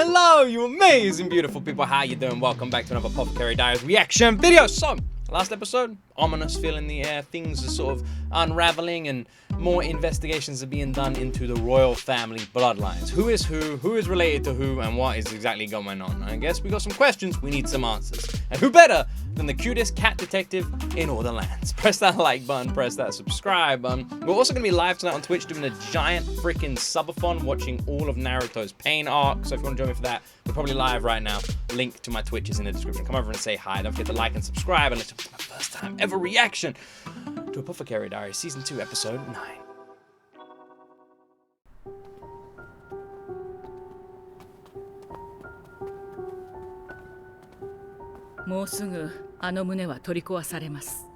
Hello, you amazing, beautiful people. How you doing? Welcome back to another Apothecary Diaries reaction video. So, last episode, ominous feel in the air. Things are sort of unraveling and more investigations are being done into the royal family bloodlines. Who is related to who, and what is exactly going on? I guess we got some questions, we need some answers. And who better than the cutest cat detective in all the lands? Press that like button, press that subscribe button. We're also going to be live tonight on Twitch doing a giant freaking subathon, watching all of Naruto's pain arc. So if you want to join me for that, we're probably live right now. Link to my Twitch is in the description. Come over and say hi. Don't forget to like and subscribe. And let's my first time ever reaction to Apothecary Diaries Season 2, Episode 9.もうすぐあの胸は取り壊されます。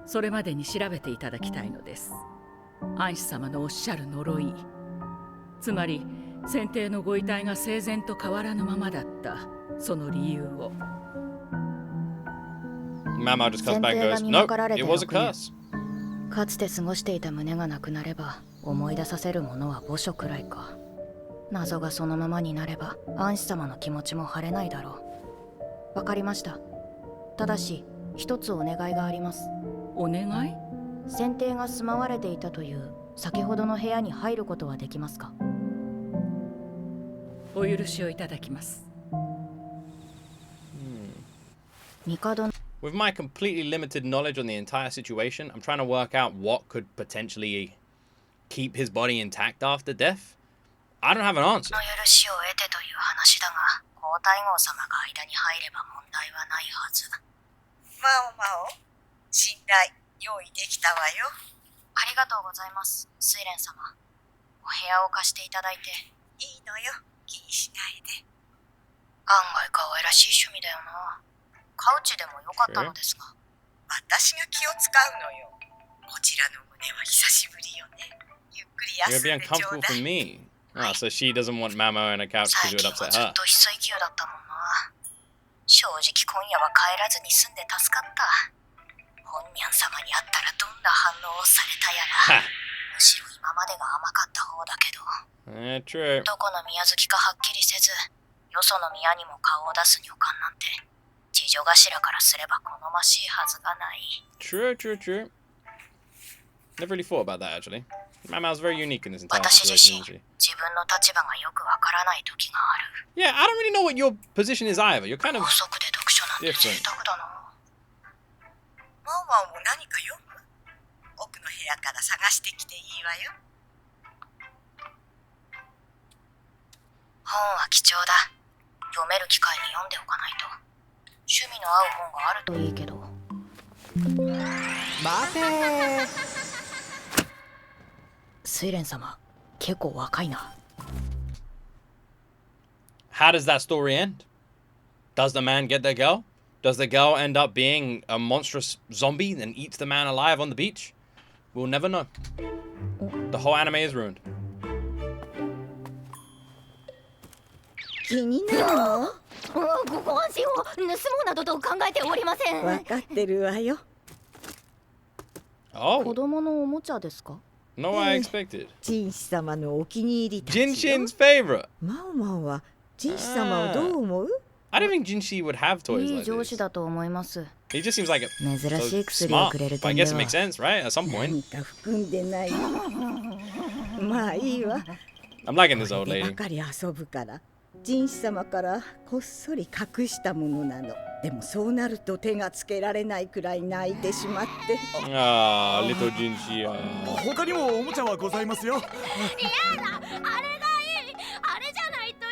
それまでに調べていただきたいのです。安子様のおっしゃる呪い、つまり先帝のご遺体が生前と変わらぬままだったその理由を。Mama just comes back and goes, "No, it was a curse." かつて過ごしていた胸がなくなれば思い出させるものは墓所くらいか。謎がそのままになれば安子様の気持ちも晴れないだろう。わかりました。ただし一つお願いがあります。お願い？先帝が住まわれていたという先ほどの部屋に入ることはできますか？お許しをいただきます。帝。 With my completely limited knowledge on the entire situation, I'm trying to work out what could potentially keep his body intact after death. I don't have an answer. の許しを得てという話だが、皇太后様が間に入れば問題はないはず。まお、信頼用意できたわよ。ありがとうございます、睡蓮様。お部屋を貸していただいて。いいのよ、気にしないで。案外可愛らしい趣味だよな。カウチでもよかったのですが。私が気を使うのよ。こちらの胸は久しぶりよね。ゆっくり休んで It would be ちょう uncomfortable だ for い。me. Oh, so she doesn't want Mama on a couch because 最 it 近 would は upset ずっ her. と非水球だったもんな。正直今夜は帰らずに済んで助かった。本ニャン様に会ったらどんな反応をされたやら。むしろ今までが甘かった方だけど。True. どこの宮好きかはっきりせず、よその宮にも顔を出す女官なんて、次女頭からすれば好ましいはずがない。True. Never really thought about that actually. Mama was very unique in this entire 私自 situation, 身、 isn't she? 自分の立場がよくわからない時がある。 Yeah, I don't really know what your position is either. You're kind of 高速で読書なんて贅沢だな。まおも何か読む？奥の部屋から探してきていいわよ。本は貴重だ。読める機会に読んでおかないと。趣味の合う本があるといいけど。待てー。睡蓮様、結構若いな。 How does that story end? Does the man get the girl? Does the girl end up being a monstrous zombie and eats the man alive on the beach? We'll never know. The whole anime is ruined. 気になるの？ご安心を。盗もうなどと考えておりません。わかってるわよ。子 Oh, 供のおもちゃですか？ no, I expected. ジンシ様のお気に入りたちよ。 Jinshin's favorite. マオマオはジンシ様をどう思う？ I don't think Jinshi would have toys いい like 上 this. 司だと思います。 He just seems like a 珍しい so 薬を smart. くれる But I 点で guess it は。 makes sense, right? At some 何 point. か含んでない？まあいいわ。 I'm liking this こ old れで lady. ばかり遊ぶから。ジンシ様からこっそり隠したものなの。でもそうなると手がつけられないくらい泣いてしまって。 Ah, little Jinshi. 他にもおもちゃはございますよ。やだ、あれがいい。あれじゃないとや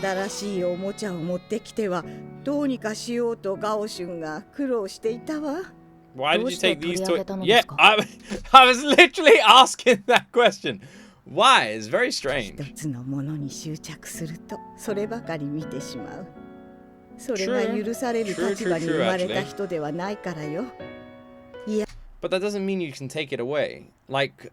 だ。新しいおもちゃを持ってきてはどうにかしようとガオシュンが苦労していたわ。 Why did you take these toys? どうして取り上げたの Yeah, ですか？ I was literally asking that question. Why? It's very strange. 一つのものに執着するとそればかり見てしまう。それが許される立場に生まれた人ではないからよ。 But that doesn't mean you can take it away. Like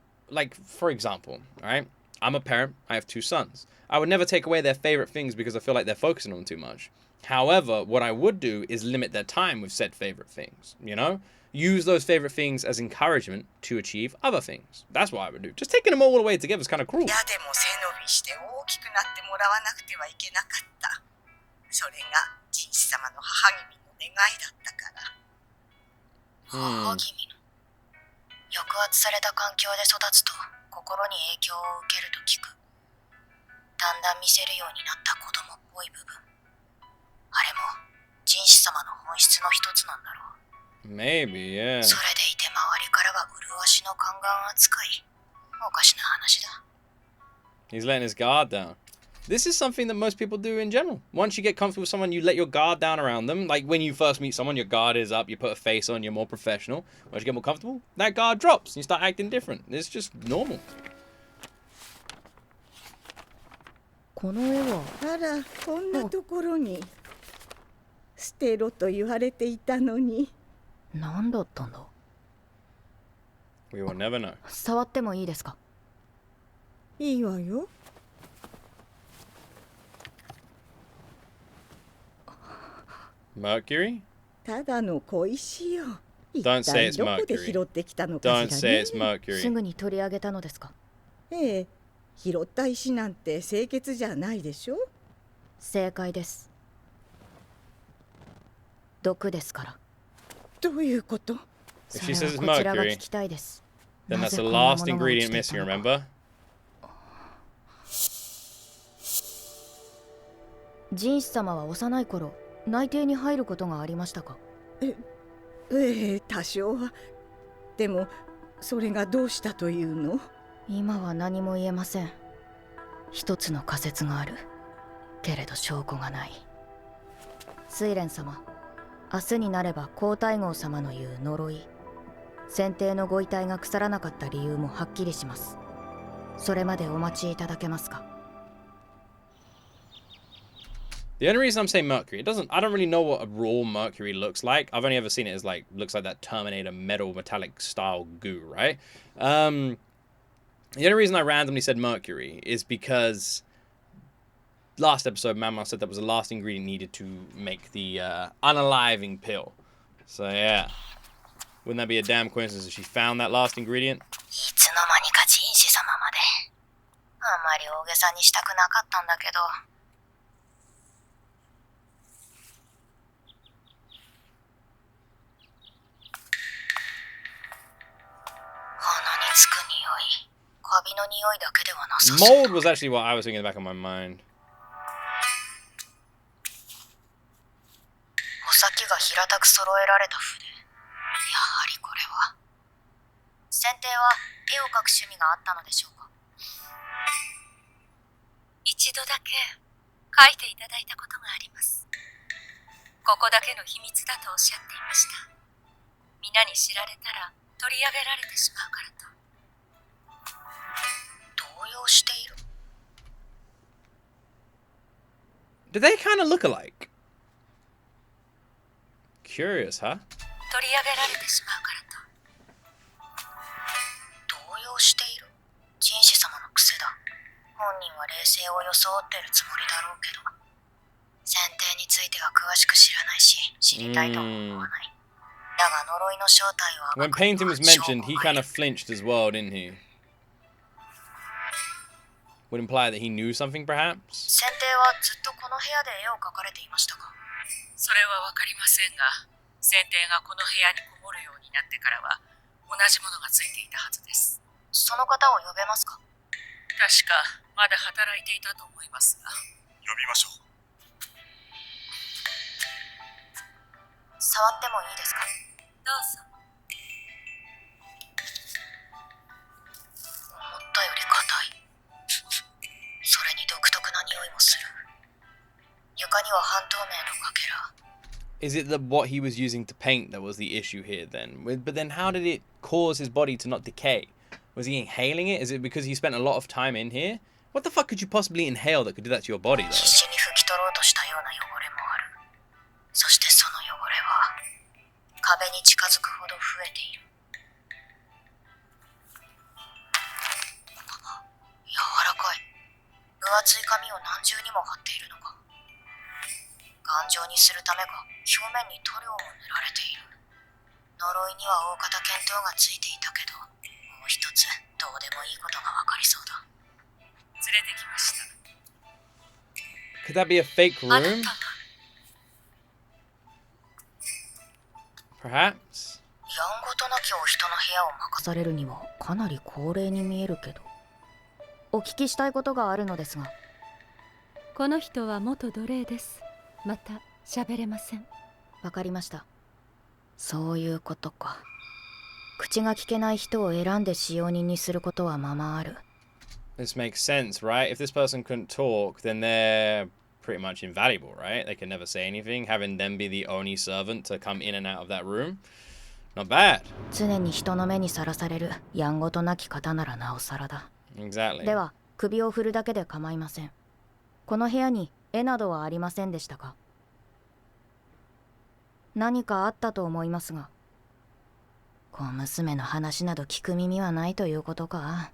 for example, all right? I'm a parent. I have 2 sons. I would never take away their favorite things because I feel like they're focusing on them too much. However, what I would do is limit their time with said favorite things, you know? Use those favorite things as encouragement to achieve other things. That's what I would do. Just taking them all the way together is kind of cruel. いやでも背伸びして大きくなってもらわなくてはいけなかった。それがjin士様の母君の願いだったから。母君の抑圧された環境で育つと心に影響を受けると聞く。だんだん見せるようになった子供っぽい部分。あれもjin士様の本質の一つなんだろう。Maybe, yeah. それでいて周りからは麗しの宦官扱い。おかしな話だ。He's letting his guard down. This is something that most people do in general. Once you get comfortable with someone, you let your guard down around them. Like when you first meet someone, your guard is up, you put a face on, you're more professional. Once you get more comfortable, that guard drops and you start acting different. It's just normal. この絵はあら、こんなところに捨てろと言われていたのに。何だったんだ。 We will never know. 触ってもいいですか。いいわよ。Mercury? ただの小石よ。一 Don't say 体 it's どこで Mercury. 拾ってきたのかしら Don't ね。say it's す Mercury. ぐに取り上げたのですか。ええ、拾った石なんて清潔じゃないでしょ。正解です。毒ですから。どういうこと？ If そ she れ says は it's こちらが聞 Mercury, きたいです。 then な that's ぜ the こんな last ものが ingredient 落ちてい missing, たのか。 remember? jinshi様は幼い頃、内廷に入ることがありましたか。ええ、多少は。でもそれがどうしたというの？今は何も言えません。一つの仮説がある。けれど証拠がない。睡蓮様、明日になれば皇太后様の言う呪い、先帝のご遺体が腐らなかった理由もはっきりします。それまでお待ちいただけますか。The only reason I'm saying Mercury, I don't really know what a raw Mercury looks like. I've only ever seen it as like, looks like that Terminator metal metallic style goo, right? The only reason I randomly said Mercury is because last episode, Mama said that was the last ingredient needed to make the unaliving pill. So yeah, wouldn't that be a damn coincidence if she found that last ingredient? いつの間にかjinshi様まで。あんまり大げさにしたくなかったんだけど。鼻につく匂い。カビの匂いだけではなさそう。 Mold was actually what I was thinking in the back of my mind. お先が平たく揃えられた筆。やはりこれは。先帝は絵を描く趣味があったのでしょうか。一度だけ書いていただいたことがあります。ここだけの秘密だとおっしゃっていました。皆に知られたら取り上げられてしまうからと。動揺している。 Do they kind of look alike? Curious, huh? 取り上げられてしまうからと。動揺している。jinshi様の癖だ。本人は冷静を装ってるつもりだろうけど、先帝については詳しく知らないし、知りたいとも思わない。だが呪いの正体を When painting was mentioned, he kind of flinched as well, didn't he? Would imply that he knew something, perhaps? 先帝はずっとこの部屋で絵を描かれていましたか。それはわかりませんが、先帝がこの部屋にこもるようになってからは同じものがついていたはずです。その方を呼べますか。確かまだ働いていたと思いますが。呼びましょう。触ってもいいですか。どうぞ。思ったより硬い。それに独特な匂いもする。床には半透明のかけら。 Is it what he was using to paint that was the issue here then? But then how did it cause his body to not decay? Was he inhaling it? Is it because he spent a lot of time in here? What the fuck could you possibly inhale that could do that to your body, 必 though? 死に拭き取ろうとしたような汚れもある。そしてその汚れは壁に近づくほど増えている。柔らか厚い紙を何重にも貼っているのか。頑丈にするためか表面に塗料も塗られている。呪いには大方見当がついていたけど、もう一つどうでもいいことがわかりそうだ。連れてきました。 Could that be a fake あな room? たは Perhaps? やんごとなきお人の部屋を任されるにはかなり高齢に見えるけど。お聞きしたいことがあるのですが。この人は元奴隷です。また喋れません。わかりました。そういうことか。口が聞けない人を選んで使用人にすることはままある。This makes sense, right? If this person couldn't talk, then they're pretty much invaluable, right? They can never say anything. Having them be the only servant to come in and out of that room, not bad. 常に人の目にさらされるやんごとなき方ならなおさらだ。Exactly. では首を振るだけで構いません。この部屋に絵などはありませんでしたか？何かあったと思いますが。小娘の話など聞く耳はないということか。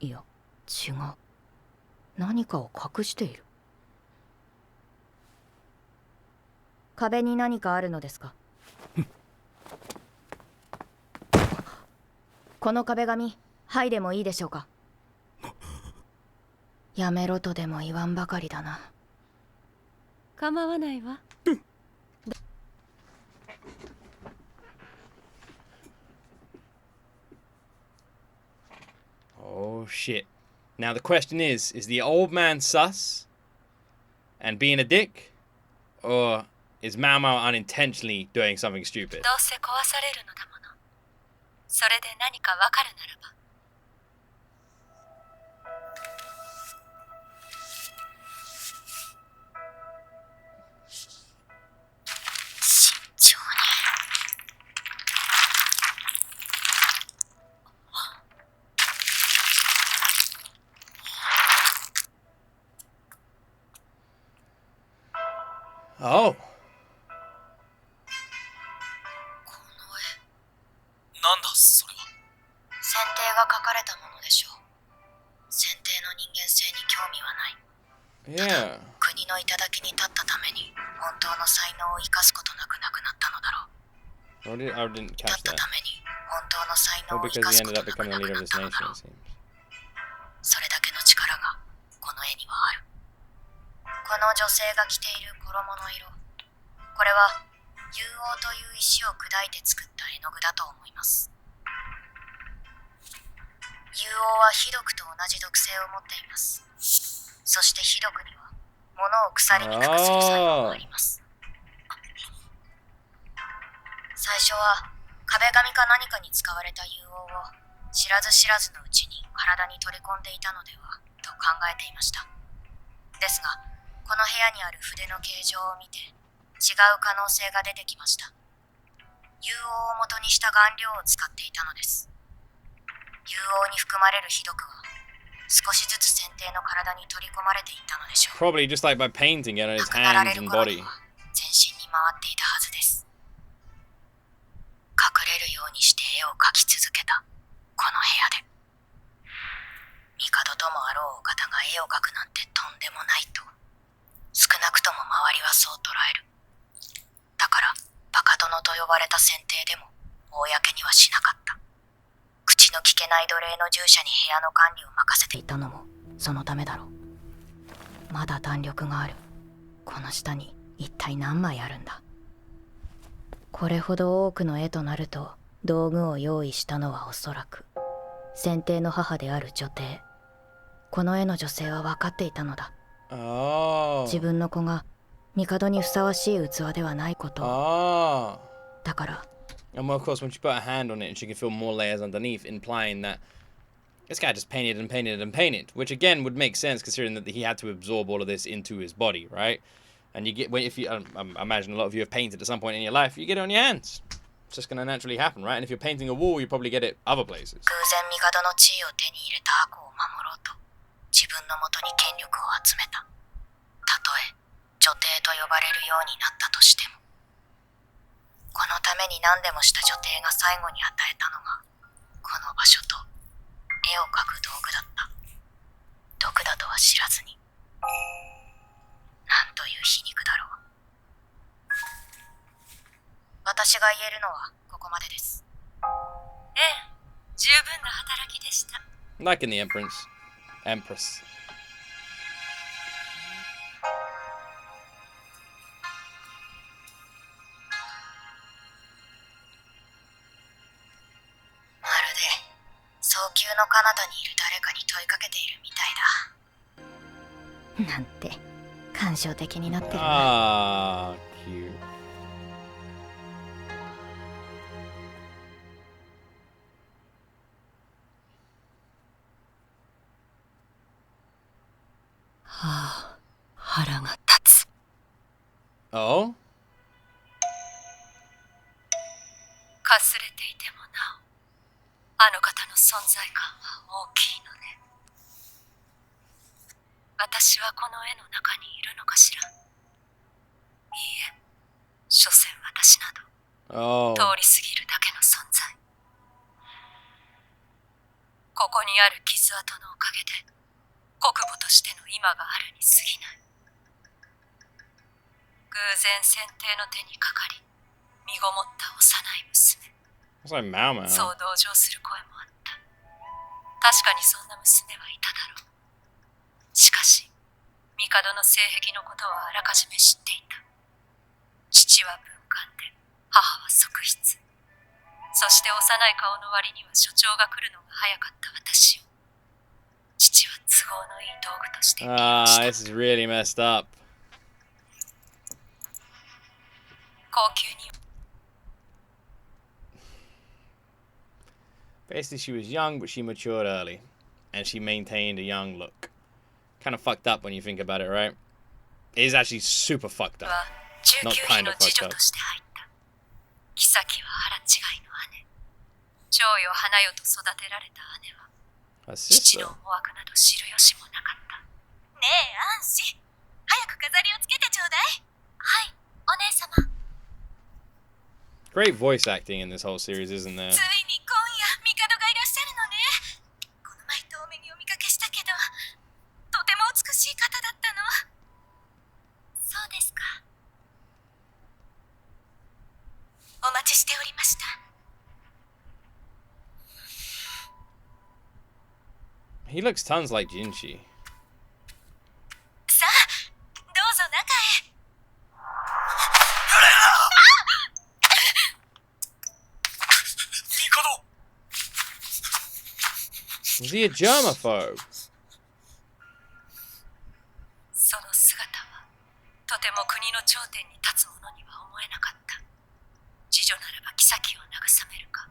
いや、違う。何かを隠している。壁に何かあるのですか？この壁紙、はいでもいいでしょうか？やめろとでも言わんばかりだな。構わないわ。Oh shit. Now the question is the old man sus and being a dick? Or is Mao Mao unintentionally doing something stupid? どうせ壊されるのだもの。それで何かわかるならば。慎重に。Oh. この絵、なんだそれは。選定が書かれたものでしょう。選定の人間性に興味はない。 Yeah. 国の頂に立ったために本当の才能を生かすことなくなくなったのだろう。 I didn't 立 catch った that. ために本当の才能 Well, を生 because か he すこ ended と up なく becoming な the く leader な of っ this たのだ nation, ろ it う。 seems. それだけの力がこの絵にはある。この女性が着ている衣の色、これはG.O.Tという石を砕いて作った絵の具だと思います。G.O.Tは火毒と同じ毒性を持っています。そして火毒には物を腐りにくくする作用があります。最初は壁紙か何かに使われたG.O.Tを知らず知らずのうちに体に取り込んでいたのではと考えていました。ですが、この部屋にある筆の形状を見て違う可能性が出てきました。G.O.Tを元にした顔料を使っていたのです。G.O.Tに含まれる火毒は少しずつ選定の体に取り込まれていったのでしょう。 Probably just like by painting it on his 亡くなられ hands る and 頃 body. には全身に回っていたはずです。隠れるようにして絵を描き続けたこの部屋で。帝ともあろうお方が絵を描くなんてとんでもないと、少なくとも周りはそう捉える。だからバカ殿と呼ばれた選定でも公にはしなかった。口の聞けない奴隷の従者に部屋の管理を任せていたのもそのためだろう。まだ弾力がある。この下に一体何枚あるんだ。これほど多くの絵となると道具を用意したのはおそらく選定の母である女帝。この絵の女性は分かっていたのだ。 Oh. 自分の子が帝にふさわしい器ではないことを。 Ah. だから And well, of course, when she put her hand on it, she could feel more layers underneath, implying that this guy just painted and painted and painted, which again would make sense considering that he had to absorb all of this into his body, right? And you get, when if you, I imagine a lot of you have painted at some point in your life, you get it on your hands. It's just going to naturally happen, right? And if you're painting a wall, you probably get it other places. 偶然帝の地位を手に入れた悪を守ろうと自分のもとに権力を集めた。たとえ女帝と呼ばれるようになったとしても、このために何でもした女帝が最後に与えたのがこの場所と絵を描く道具だった。私が言えるのはここまでです。ええ、十分な働きでした。Like in the Empress. まるで早急の彼方にいる誰かに問いかけているみたいだ。なんて感傷的になってるな。Cute. はあ、腹が立つ。Oh? かすれていてもなお、あの方の存在感は大きいのね。私はこの絵の中にいるのかしら。いいえ、所詮私など Oh. 通り過ぎるだけの存在。ここにある傷跡のおかげで国母としての今があるに過ぎない。偶然先帝の手にかかり身ごもった幼い娘。 It's like Mao Mao. そう同情する声もあった。確かにそんな娘はいただろう。しかし帝の性癖のことはあらかじめ知っていた。父は文官で母は側室。そして幼い顔の割には所長が来るのが早かった私を父は都合のいい道具として利用した。 This is really messed up. 高級に Basically, she was young, but she matured early. And she maintained a young look. Kind of fucked up when you think about it, right? It is actually super fucked up. は中 Not 級 kind 妃の of 次 fucked 女 up. として入った。妃は腹違いの姉。長よ花よと育てられた姉は Her 父 sister. の思惑など知る由もなかった。ねえ、アンシ、早く飾りをつけてちょうだい。はい、お姉様。 Great voice acting in this whole series, isn't there? ついに今夜、帝がいらっしゃるのね。この前遠目にお見かけしたけど、とても美しい方だったの。そうですか。お待ちしておりました。 He looks tons like Jinshi. さあ、どうぞ中へ。 Is he a germaphobe? その姿はとても国の頂点に立つ者には思えなかった。次女ならば妃を慰めるか、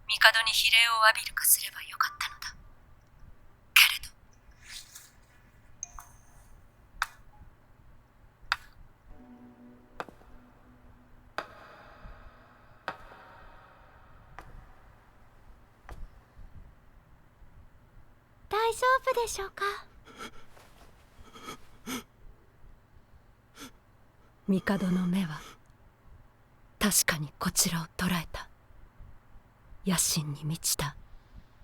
帝に比礼を浴びるかすればよかったのだ。けれど大丈夫でしょうか。帝の目は確かにこちらを捉えた。野心に満ちた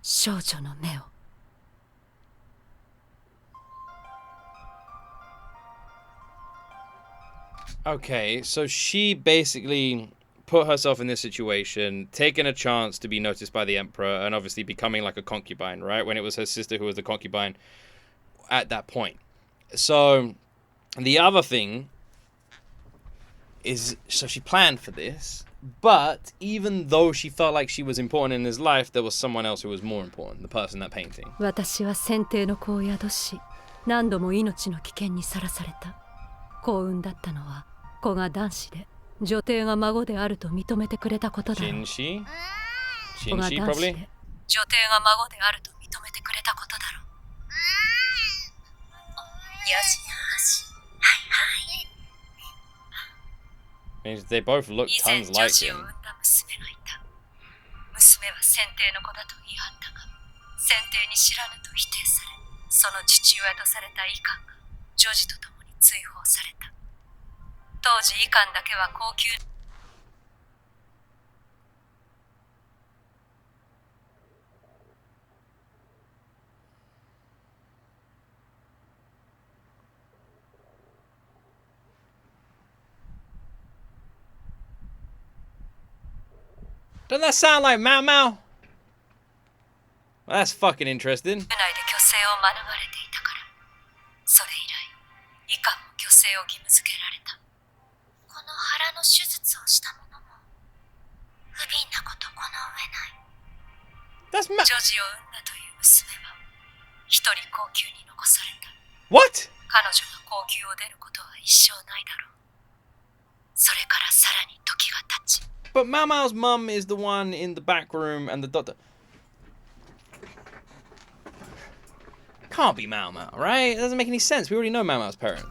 少女の目を。Okay, so she basically put herself in this situation, taking a chance to be noticed by the Emperor, and obviously becoming like a concubine, right? When it was her sister who was the concubine at that point. So the other thing is, so she planned for this, but even though she felt like she was important in his life, there was someone else who was more important, the person that painting. 私は先帝の子を宿し、何度も命の危険にさらされた。幸運だったのは子が男子で、女帝が孫であると認めてくれたことだろう。 Jinshi? 子が Jinshi, 男子 probably? で、女帝が孫であると認めてくれたことだろう。よしよし。はいはい。 Means they both look 以前 tons 女 like 子を him. 産んだ娘がいた。娘は先帝の子だと言い張ったが、先帝に知らぬと否定され、その父親とされた医官が女児と共に追放された。当時医官だけは高級 Doesn't that sound like Mao Mao? Well, that's fucking interesting. 内で虚勢を免れていたから、それ以来、いかんも虚勢を義務付けられた。この腹の手術をした者も、不憫なことこの上ない。That's 女児を産んだという娘は、一人高級に残された。What? 彼女が高級を出ることは一生ないだろう。それからさらに時が経ち。But Mao Mao's mum is the one in the back room and the doctor. Can't be Mao Mao, right? It doesn't make any sense. We already know Mao Mao's parents.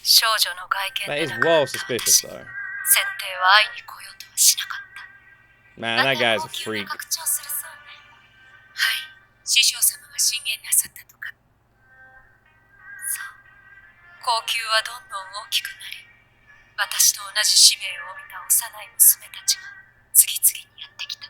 少女の外見 That で is なか well った suspicious, 私。 though. 先帝は会いに来ようとはしなかった。 Man, that guy's a 高級 freak. な拡張するそうね。はい、師匠様が進言なさったとか。そう、高級はどんどん大きくなり、私と同じ使命を帯びた幼い娘たちが次々にやってきた。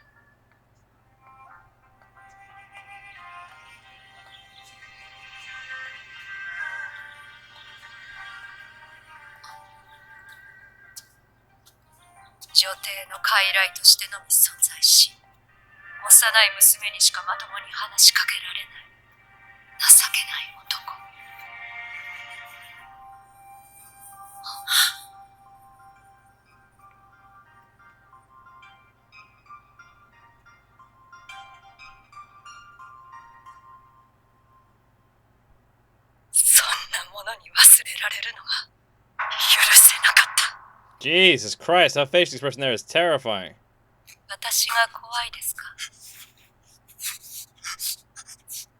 女帝の傀儡としてのみ存在し、幼い娘にしかまともに話しかけられない情けない男。そんなものに忘れられるのが許せなかった。 Jesus Christ, her facial expression there is terrifying. 私が怖いですか？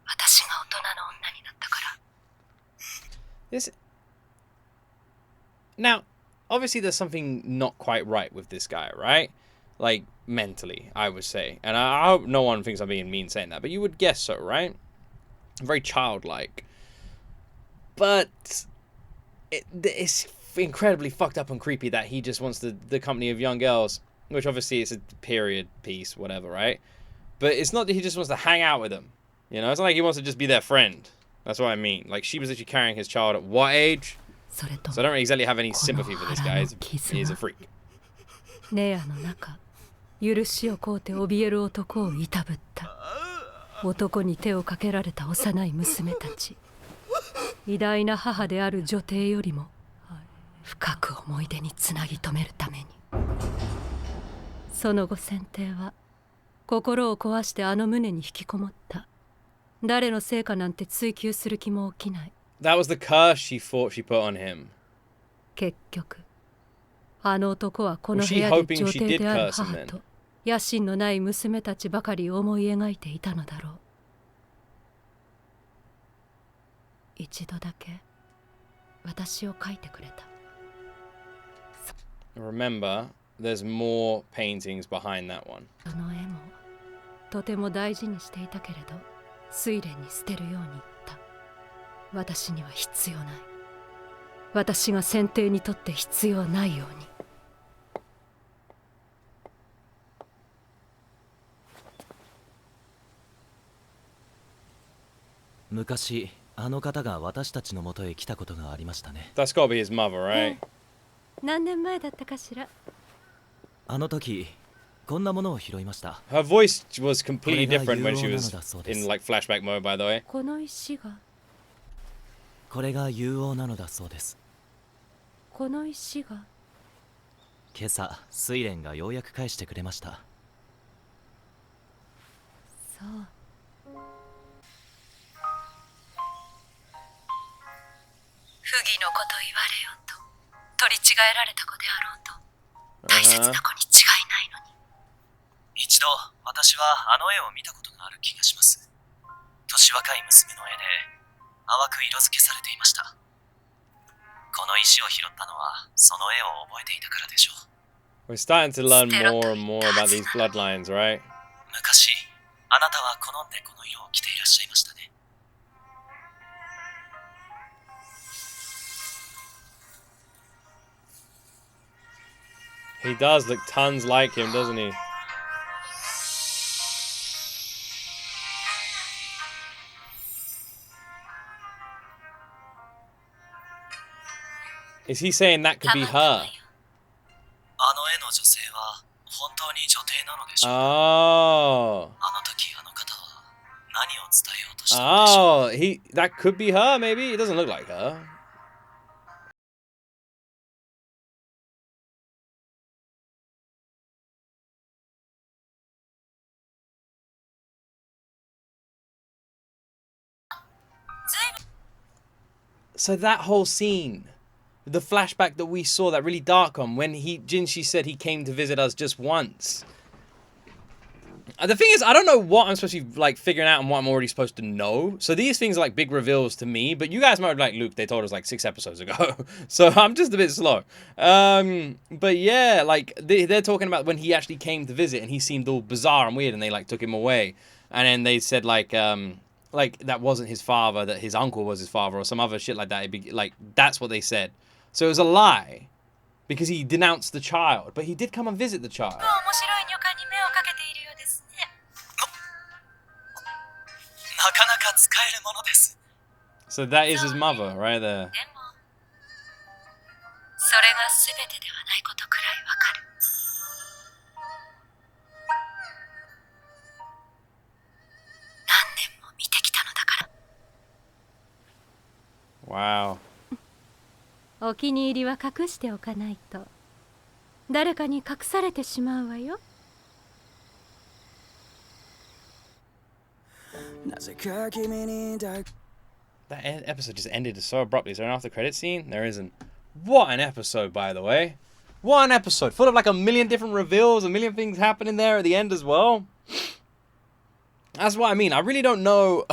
私が大人の女になったから。 This. Now, obviously, there's something not quite right with this guy, right? Like, mentally, I would say. And I hope no one thinks I'm being mean saying that, but you would guess so, right? Very childlike. But it's incredibly fucked up and creepy that he just wants the company of young girls, which obviously is a period piece, whatever, right? But it's not that he just wants to hang out with them. You know, it's not like he wants to just be their friend. That's what I mean. Like, she was literally carrying his child at what age? So I don't really exactly have any sympathy for this guy. He's a freak. ネアの中、許しを請うて怯える男をいたぶった。男に手をかけられた幼い娘たち。偉大な母である女帝よりも深く思い出につなぎ止めるために。その後先帝は心を壊してあの胸に引きこもった。誰のせいかなんて追求する気も起きない。That was the curse she thought she put on him. 結局、あの男はこの部屋で女帝である母と野心のない娘たちばかり思い描いていたのだろう。一度だけ私を描いてくれた。Remember, there's more paintings behind that one. その絵もとても大事にしていたけれど、睡蓮に捨てるように言った。私には必要ない。私が先帝にとって必要ないように。昔あの方が私たちの元へ来たことがありましたね。That's gotta be his mother, right? 何年前だったかしら。あの時こんなものを拾いました。 Her voice was completely different when she was in like flashback mode, by the way. この石が。これが有王なのだそうです。この石が。今朝睡蓮がようやく返してくれました。そう。不義のこと言われようと取り違えられた子であろうと大切な子に違いないのに。一度私はあの絵を見たことがある気がします。年若い娘の絵で淡く色付けされていました。この石を拾ったのはその絵を覚えていたからでしょう。 We're starting to learn more and more about these bloodlines, right? 昔あなたは好んでこの色を着ていらっしゃいましたね。He does look tons like him, doesn't he? Is he saying that could be her? あの絵の女性は本当にでしょうか。Oh. あの時あの方は何を伝えようとしたのでしょう。 Oh, that could be her, maybe. It doesn't look like her. So that whole scene, the flashback that we saw, that really dark one, when Jinshi said he came to visit us just once. The thing is, I don't know what I'm supposed to be, like, figuring out and what I'm already supposed to know. So these things are, like, big reveals to me. But you guys might be like, Luke, they told us, like, 6 episodes ago. So I'm just a bit slow. But yeah, like, they're talking about when he actually came to visit. And he seemed all bizarre and weird. And they, like, took him away. And then they said, like, that wasn't his father. That his uncle was his father. Or some other shit like that. It'd be, like, that's what they said. So it was a lie. Because he denounced the child. But he did come and visit the child. So that is his mother, right there. Wow. お気に入りは隠しておかないと誰かに隠されてしまうわよ。That episode just ended so abruptly. Is there an after credit scene? There isn't. What an episode, by the way. What an episode. Full of like a million different reveals, a million things happening there at the end as well. That's what I mean. I really don't know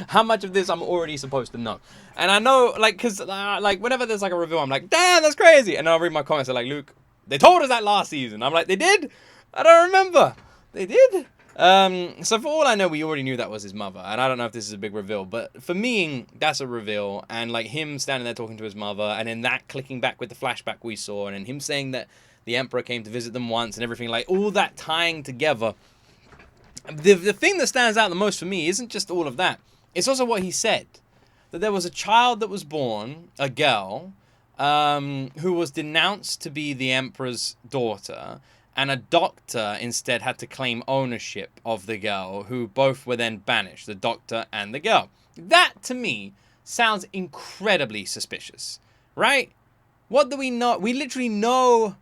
how much of this I'm already supposed to know. And I know, like, because, like, whenever there's, like, a reveal, I'm like, damn, that's crazy. And I'll read my comments, they're like, Luke, they told us that last season. I'm like, they did? I don't remember. They did? So for all I know, we already knew that was his mother. And I don't know if this is a big reveal. But for me, that's a reveal. And, like, him standing there talking to his mother. And then that clicking back with the flashback we saw. And then him saying that the Emperor came to visit them once and everything. Like, all that tying together. The thing that stands out the most for me isn't just all of that. It's also what he said. That there was a child that was born, a girl, who was denounced to be the Emperor's daughter, and a doctor instead had to claim ownership of the girl, who both were then banished, the doctor and the girl. That, to me, sounds incredibly suspicious, right? What do we know? We literally know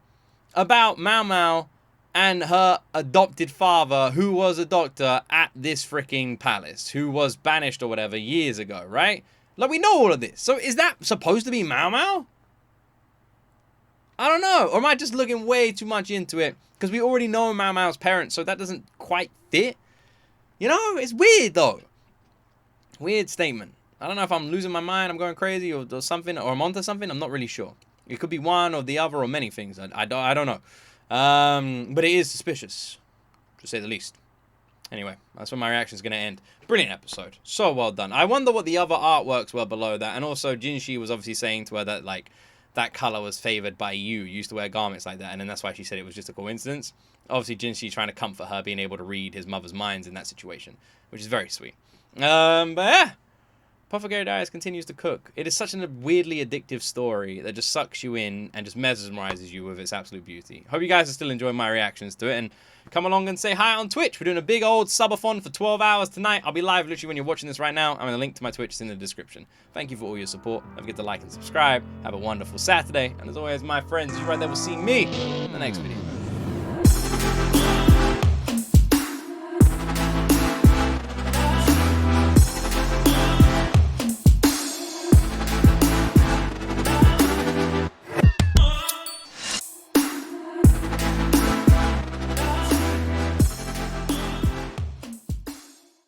about Mao Mao and her adopted father, who was a doctor at this freaking palace, who was banished or whatever years ago, right? Like, we know all of this. So is that supposed to be Mao Mao? I don't know. Or am I just looking way too much into it? Because we already know Mao Mao's parents, so that doesn't quite fit. You know, it's weird, though. Weird statement. I don't know if I'm losing my mind, I'm going crazy, or something, or I'm onto something. I'm not really sure. It could be one or the other or many things. I don't know. But it is suspicious, to say the least. Anyway, that's where my reaction is going to end. Brilliant episode. So well done. I wonder what the other artworks were below that. And also, Jinshi was obviously saying to her that, like, that color was favored by you. You used to wear garments like that. And then that's why she said it was just a coincidence. Obviously, Jinshi trying to comfort her, being able to read his mother's minds in that situation, which is very sweet. But yeah. Apothecary Diaries continues to cook. It is such a weirdly addictive story that just sucks you in and just mesmerizes you with its absolute beauty. Hope you guys are still enjoying my reactions to it, and come along and say hi on Twitch. We're doing a big old subathon for 12 hours tonight. I'll be live literally when you're watching this right now, and the link to my Twitch is in the description. Thank you for all your support. Don't forget to like and subscribe. Have a wonderful Saturday, and as always, my friends, you right there will see me in the next video.